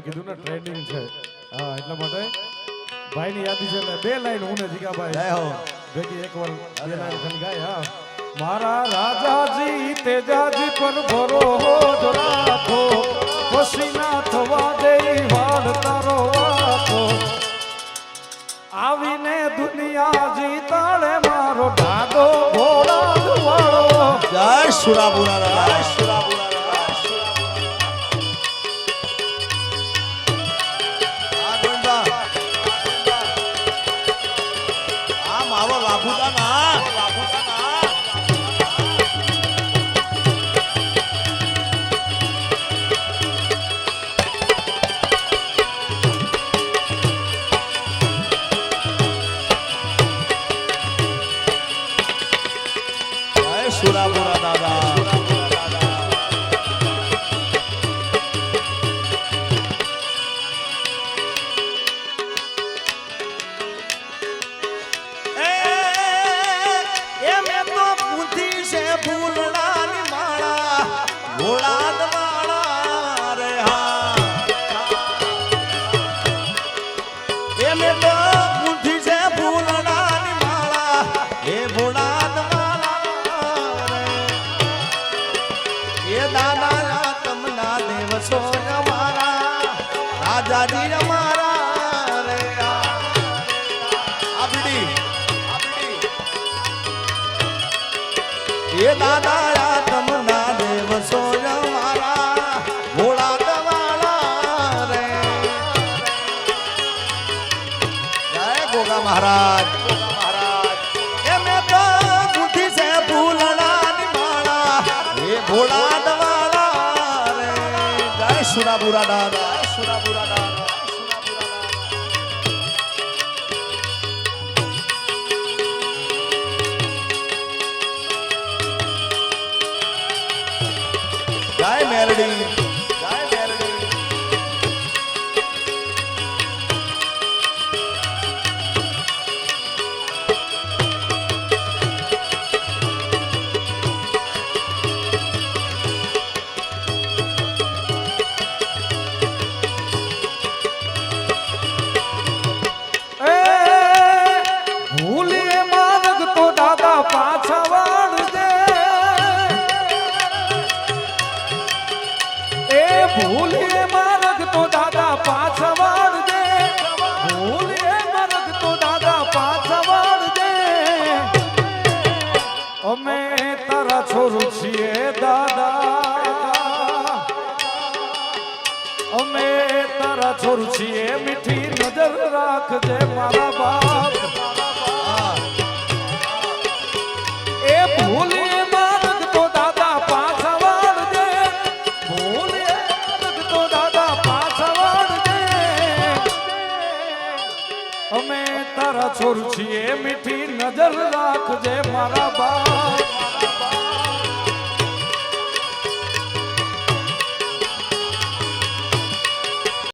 કીધું ને ટ્રેનિંગ છે હા એટલા માટે ભાઈ ની યાદી છે એટલે બે લાઈન હું ને જીગા ભાઈ ભેગી એકવાર બે લાઈન ખાલી ગાય હા મારા રાજાજી તેજાજી પર ભરોસો રાખો ખુશી ના થવા દે વાળ તારો વાતો આવીને દુનિયા જીતાડે મારો ડાડો ઘોડા વાળો જય સુરાપુરા જય સુરાપુરા સુરાપુરા દાદા રાજાજી અમારા રે આપડી એ દાદા તમના દેવ સોય મારા ભોળા દવાળા રે જય ગોગા મહારાજ એ મેં તો બુદ્ધિ સે ફૂલડા ની માળા એ ભોળા દવાળા રે જય સુરાપુરા દાદા સુરાપુરા દાદા જય મેલડી જય મેલડી ભૂલે માર્ગ તો દાદા પાછા વાળજે ભૂલે માર્ગ તો દાદા પાછા વાળજે અમે તારા છોરું છીએ દાદા અમે તારા છોરું છીએ મીઠી નજર રાખજે મારા બાપ એ ભૂલે અમે તારા છોર છીએ મીઠી નજર રાખજે મારા બા